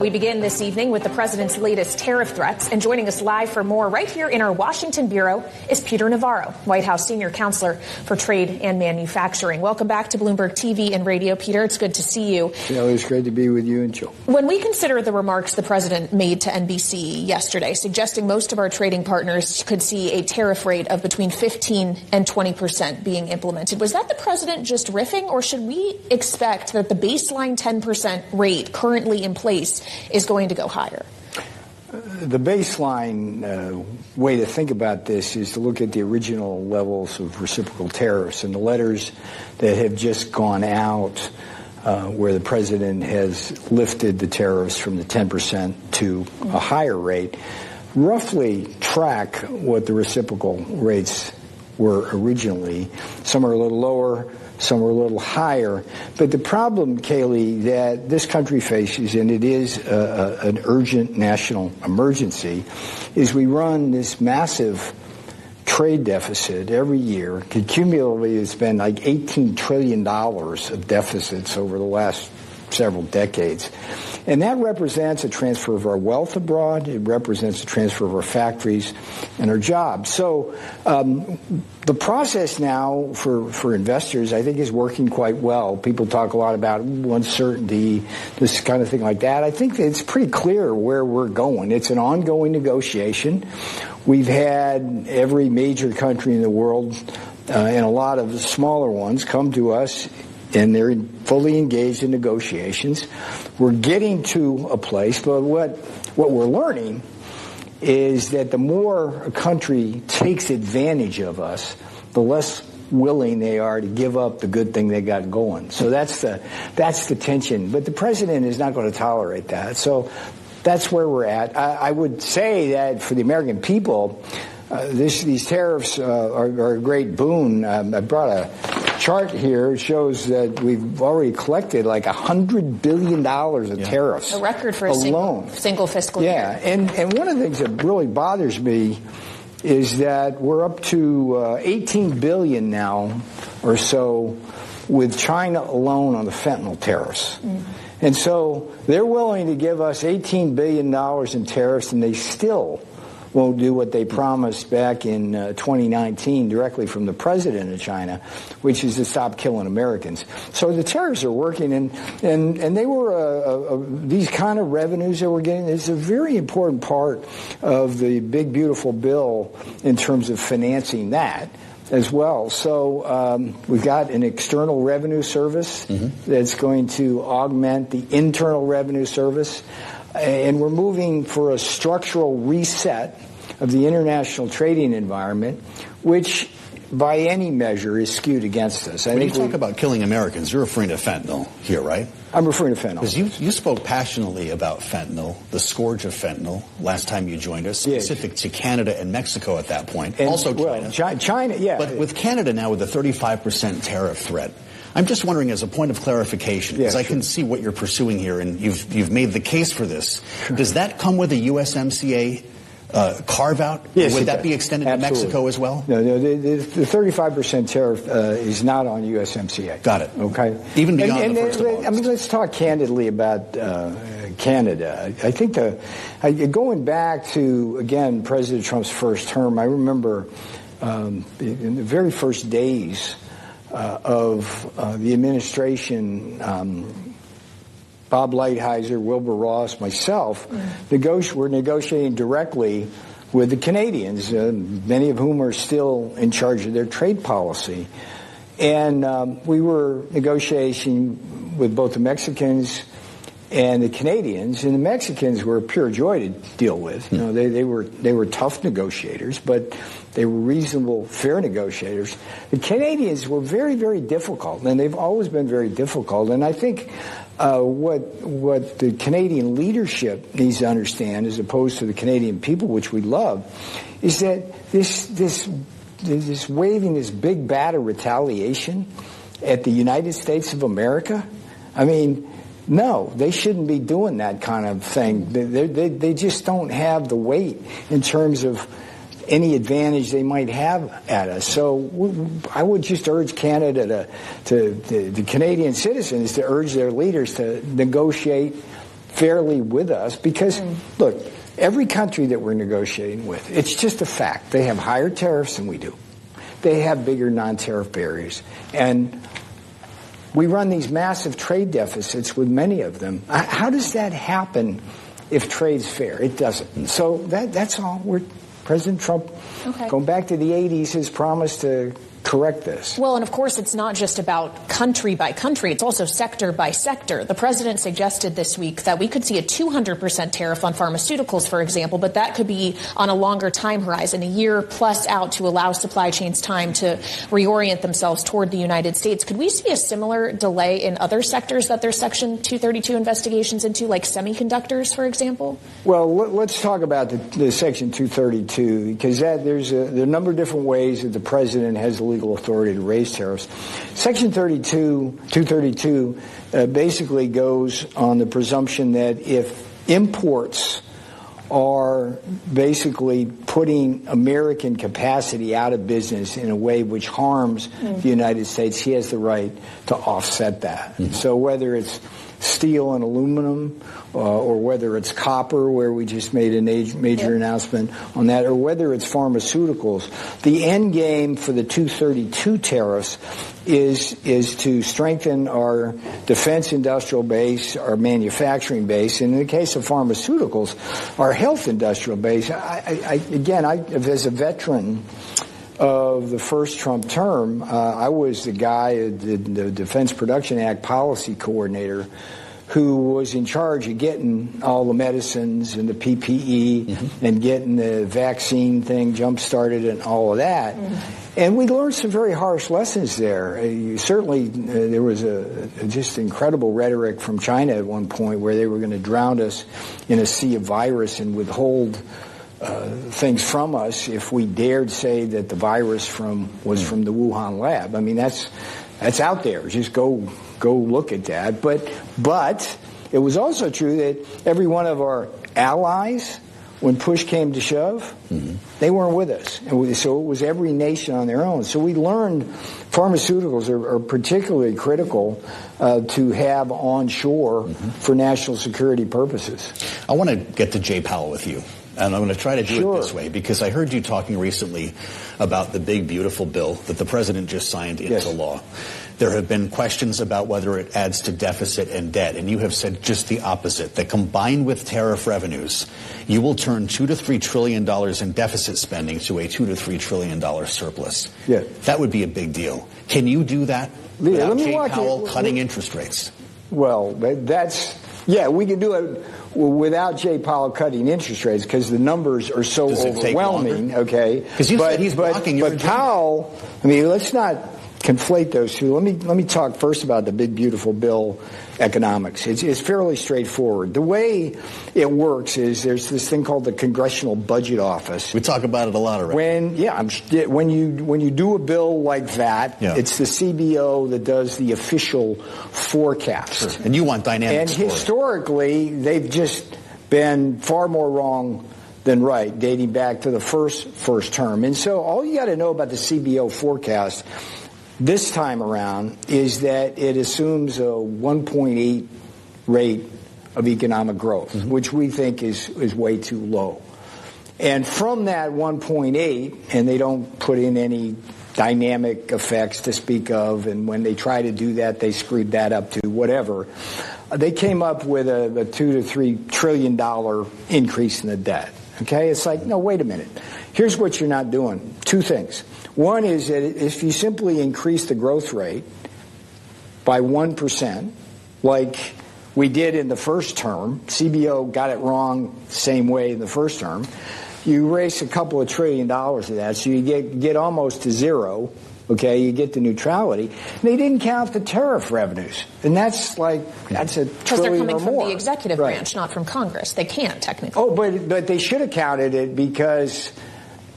We begin this evening with the president's latest tariff threats, and joining us live for more right here in our Washington bureau is Peter Navarro, White House senior counselor for trade and manufacturing. Welcome back to Bloomberg TV and radio, Peter. It's good to see you. Yeah, it's great to be with you and Joe. When we consider the remarks the president made to NBC yesterday, suggesting most of our trading partners could see a tariff rate of between 15 and 20% being implemented, was that the president just riffing, or should we expect that the baseline 10% rate currently in place is going to go higher? The baseline way to think about this is to look at the original levels of reciprocal tariffs and the letters that have just gone out where the president has lifted the tariffs from the 10% to a higher rate, roughly track what the reciprocal rates were originally. Some are a little lower, some are a little higher. But the problem, Kayleigh, that this country faces, and it is an urgent national emergency, is we run this massive trade deficit every year. Cumulatively, it's been like $18 trillion of deficits over the last several decades. And that represents a transfer of our wealth abroad. It represents a transfer of our factories and our jobs. So the process now for investors, I think, is working quite well. People talk a lot about uncertainty, this kind of thing like that. I think it's pretty clear where we're going. It's an ongoing negotiation. We've had every major country in the world and a lot of the smaller ones come to us, and they're fully engaged in negotiations. We're getting to a place, but what we're learning is that the more a country takes advantage of us, the less willing they are to give up the good thing they got going. So that's the tension. But the president is not going to tolerate that. So that's where we're at. I would say that for the American people, these tariffs are a great boon. I brought a chart here. It shows that we've already collected like $100 billion of tariffs. A record for a single fiscal year. Yeah, and one of the things that really bothers me is that we're up to $18 billion now or so with China alone on the fentanyl tariffs. And so they're willing to give us $18 billion in tariffs, and they still won't do what they promised back in 2019 directly from the president of China, which is to stop killing Americans. So the tariffs are working, and they were these kind of revenues that we're getting is a very important part of the big, beautiful bill in terms of financing that as well. So we've got an external revenue service that's going to augment the internal revenue service. And we're moving for a structural reset of the international trading environment, which by any measure is skewed against us. When you talk about killing Americans, you're referring to fentanyl here, right? I'm referring to fentanyl. Because you spoke passionately about fentanyl, the scourge of fentanyl, last time you joined us, specific to Canada and Mexico at that point. And also China. Well, China, yeah. But with Canada now with the 35% tariff threat, I'm just wondering, as a point of clarification, because I can see what you're pursuing here, and you've made the case for this. Sure. Does that come with a USMCA carve-out? Yes, would that be extended to Mexico as well? No, the 35% tariff is not on USMCA. Got it. Okay. Even beyond the 1st of August. I mean, let's talk candidly about Canada. I think going back to, again, President Trump's first term, I remember in the very first days of the administration, Bob Lighthizer, Wilbur Ross, myself, were negotiating directly with the Canadians, many of whom are still in charge of their trade policy. And we were negotiating with both the Mexicans and the Canadians, and the Mexicans were a pure joy to deal with. You know, they were tough negotiators, but they were reasonable, fair negotiators. The Canadians were very, very difficult, and they've always been very difficult. And I think what the Canadian leadership needs to understand, as opposed to the Canadian people, which we love, is that this waving this big bat of retaliation at the United States of America, I mean, no, they shouldn't be doing that kind of thing. They just don't have the weight in terms of any advantage they might have at us. So I would just urge Canada the Canadian citizens to urge their leaders to negotiate fairly with us because, look, every country that we're negotiating with, it's just a fact. They have higher tariffs than we do. They have bigger non-tariff barriers. And we run these massive trade deficits with many of them. How does that happen if trade's fair? It doesn't. So that's all. President Trump, going back to the 80s, has promised to correct this. Well, and of course, it's not just about country by country. It's also sector by sector. The president suggested this week that we could see a 200% tariff on pharmaceuticals, for example, but that could be on a longer time horizon, a year plus out, to allow supply chains time to reorient themselves toward the United States. Could we see a similar delay in other sectors that there's Section 232 investigations into, like semiconductors, for example? Well, let's talk about the Section 232, because there are a number of different ways that the president has legal authority to raise tariffs. Section 232 basically goes on the presumption that if imports are basically putting American capacity out of business in a way which harms the United States, he has the right to offset that. So whether it's steel and aluminum, or whether it's copper, where we just made a major announcement on that, or whether it's pharmaceuticals, the end game for the 232 tariffs is to strengthen our defense industrial base, our manufacturing base, and in the case of pharmaceuticals, our health industrial base. Again, as a veteran of the first Trump term, I was the guy, the Defense Production Act policy coordinator, who was in charge of getting all the medicines and the PPE and getting the vaccine thing jump-started and all of that. And we learned some very harsh lessons there. Certainly, there was a just incredible rhetoric from China at one point where they were going to drown us in a sea of virus and withhold things from us if we dared say that the virus was from the Wuhan lab. I mean, that's out there. Just go look at that. But it was also true that every one of our allies, when push came to shove, they weren't with us. So it was every nation on their own. So we learned pharmaceuticals are particularly critical to have onshore for national security purposes. I want to get to Jay Powell with you. And I'm going to try to do it this way, because I heard you talking recently about the big, beautiful bill that the president just signed into law. There have been questions about whether it adds to deficit and debt, and you have said just the opposite, that combined with tariff revenues, you will turn $2 to $3 trillion in deficit spending to a $2 to $3 trillion surplus. Yeah. That would be a big deal. Can you do that without Jay Powell cutting interest rates? Well, we can do it without Jay Powell cutting interest rates because the numbers are so overwhelming. Okay, because you said he's blocking your agenda. Powell. I mean, let's not conflate those two. Let me talk first about the big beautiful bill economics. It's fairly straightforward. The way it works is there's this thing called the Congressional Budget Office. We talk about it a lot already. When you do a bill like that, it's the CBO that does the official forecast. Sure. And you want dynamic And historically, they've just been far more wrong than right, dating back to the first term. And so all you got to know about the CBO forecast this time around is that it assumes a 1.8 rate of economic growth, which we think is way too low. And from that 1.8, and they don't put in any dynamic effects to speak of, and when they try to do that, they screwed that up to whatever. They came up with a $2 to $3 trillion increase in the debt. Okay, it's like, no, wait a minute. Here's what you're not doing. Two things. One is that if you simply increase the growth rate by 1%, like we did in the first term, CBO got it wrong the same way in the first term, you raise a couple of $1 trillion of that, so you get almost to zero. Okay, you get to neutrality. They didn't count the tariff revenues, and that's a trillion or more. Because they're coming from the executive branch, not from Congress. They can't technically. Oh, but they should have counted it because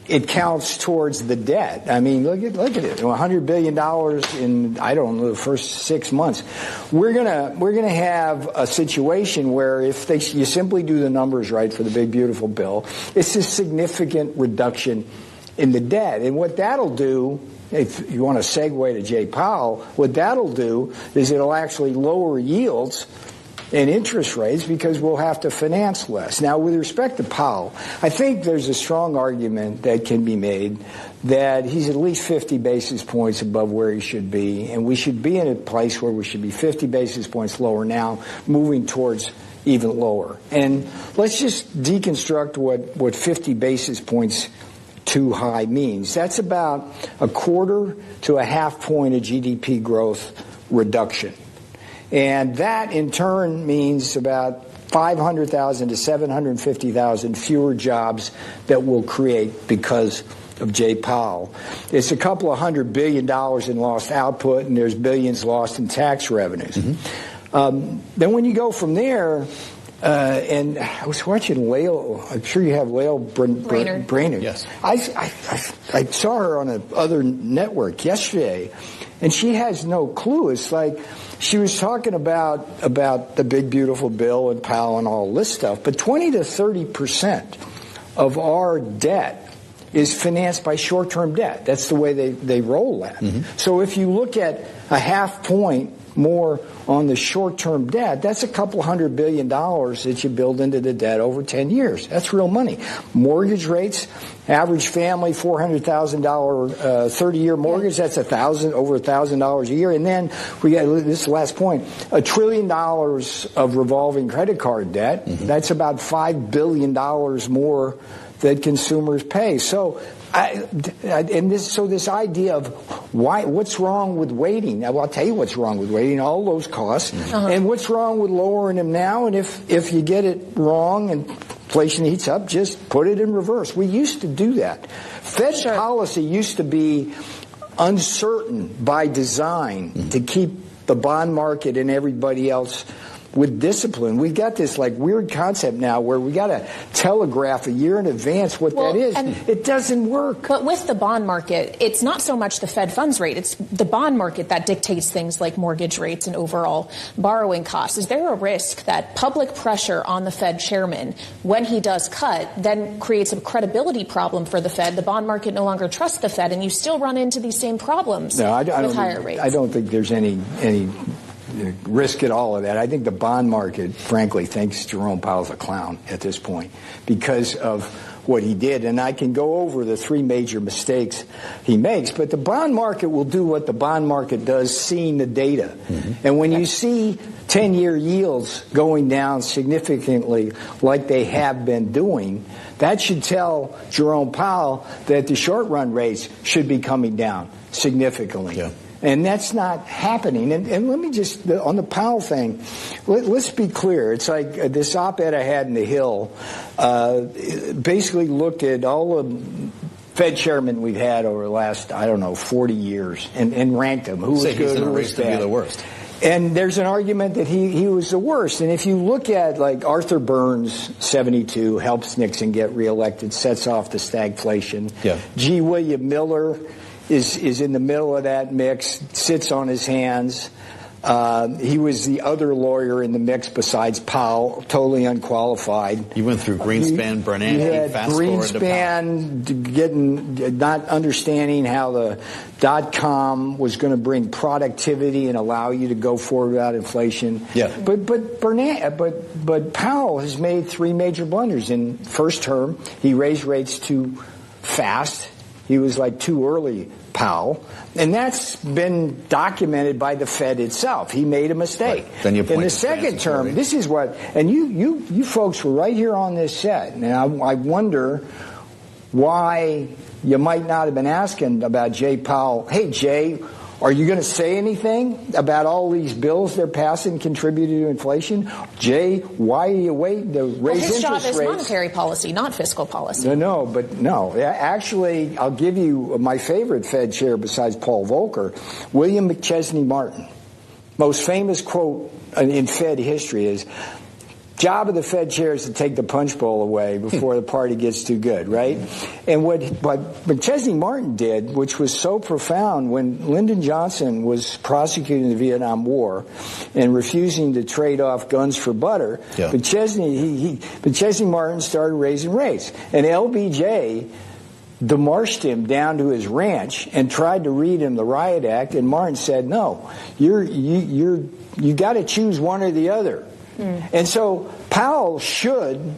it counts towards the debt. I mean, look at it. $100 billion in, I don't know, the first 6 months. We're gonna have a situation where if you simply do the numbers right for the big beautiful bill, it's a significant reduction in the debt, and what that'll do. If you want to segue to Jay Powell, what that'll do is it'll actually lower yields in interest rates because we'll have to finance less. Now, with respect to Powell, I think there's a strong argument that can be made that he's at least 50 basis points above where he should be, and we should be in a place where we should be 50 basis points lower now, moving towards even lower. And let's just deconstruct what 50 basis points too high means. That's about a quarter to a half point of GDP growth reduction. And that, in turn, means about 500,000 to 750,000 fewer jobs that we'll create because of Jay Powell. It's a couple of $100 billion in lost output, and there's billions lost in tax revenues. Then when you go from there, and I was watching Lael, I'm sure you have Lael Brainerd. Yes. I saw her on another network yesterday, and she has no clue. It's like she was talking about the big, beautiful bill and Powell and all this stuff, but 20 to 30% of our debt is financed by short-term debt. That's the way they roll that. So if you look at a half point more on the short-term debt, that's a couple $100 billion that you build into the debt over 10 years. That's real money. Mortgage rates, average family, $400,000 30-year mortgage, that's over $1,000 a year. And then we got this last point, $1 trillion of revolving credit card debt. That's about $5 billion more that consumers pay. So this idea of what's wrong with waiting? Well, I'll tell you what's wrong with waiting, all those costs, and what's wrong with lowering them now, and if you get it wrong and inflation heats up, just put it in reverse. We used to do that. Fed policy used to be uncertain by design to keep the bond market and everybody else with discipline. We've got this like weird concept now where we got to telegraph a year in advance what that is. It doesn't work. But with the bond market, it's not so much the Fed funds rate. It's the bond market that dictates things like mortgage rates and overall borrowing costs. Is there a risk that public pressure on the Fed chairman when he does cut then creates a credibility problem for the Fed? The bond market no longer trusts the Fed, and you still run into these same problems with higher rates. I don't think there's any risk at all of that. I think the bond market, frankly, thinks Jerome Powell's a clown at this point because of what he did. And I can go over the three major mistakes he makes, but the bond market will do what the bond market does, seeing the data. And when you see 10-year yields going down significantly like they have been doing, that should tell Jerome Powell that the short-run rates should be coming down significantly. And that's not happening. And let me just, on the Powell thing, let's be clear. It's like this op-ed I had in The Hill basically looked at all the Fed chairmen we've had over the last, 40 years and ranked them. Who was good, who was bad. The worst. And there's an argument that he was the worst. And if you look at, like, Arthur Burns, 72, helps Nixon get reelected, sets off the stagflation. G. William Miller is in the middle of that mix, sits on his hands. He was the other lawyer in the mix besides Powell, totally unqualified. You went through Greenspan, Bernanke, fast forward to Greenspan not understanding how the .com was going to bring productivity and allow you to go forward without inflation. But Powell has made three major blunders. In first term, he raised rates too fast. He was like too early, Powell. And that's been documented by the Fed itself. He made a mistake. Then you point in the second term, this is what, and you folks were right here on this set. And I wonder why you might not have been asking about Jay Powell. Hey, Jay, are you going to say anything about all these bills they're passing contributing to inflation? Jay, why are you waiting to raise interest rates? His job is monetary policy, not fiscal policy. No. Actually, I'll give you my favorite Fed chair besides Paul Volcker, William McChesney Martin. Most famous quote in Fed history is, job of the Fed chair is to take the punch bowl away before the party gets too good, right? And what McChesney Martin did, which was so profound, when Lyndon Johnson was prosecuting the Vietnam War and refusing to trade off guns for butter, McChesney Martin started raising rates. And LBJ demarched him down to his ranch and tried to read him the Riot Act, and Martin said, no, you got to choose one or the other. And so Powell should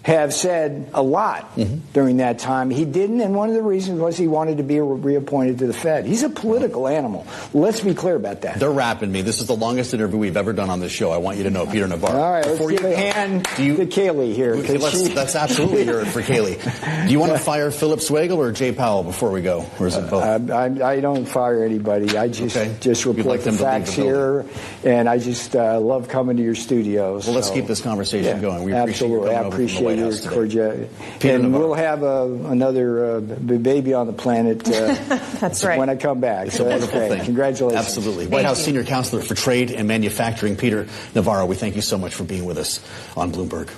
have said a lot during that time. He didn't, and one of the reasons was he wanted to be reappointed to the Fed. He's a political animal. Let's be clear about that. They're wrapping me. This is the longest interview we've ever done on this show. I want you to know, Peter Navarro. All right, let's give a hand to Kaylee here. Let's absolutely hear it for Kaylee. Do you want to fire Philip Swagel or Jay Powell before we go? Or is it both? I don't fire anybody. I just report the facts here, and I just love coming to your studios. Well, let's keep this conversation going. We appreciate you coming over from the White House today. And we'll have another baby on the planet That's right. when I come back. It's a wonderful thing. Congratulations. Absolutely. White House Senior Counselor for Trade and Manufacturing, Peter Navarro, we thank you so much for being with us on Bloomberg.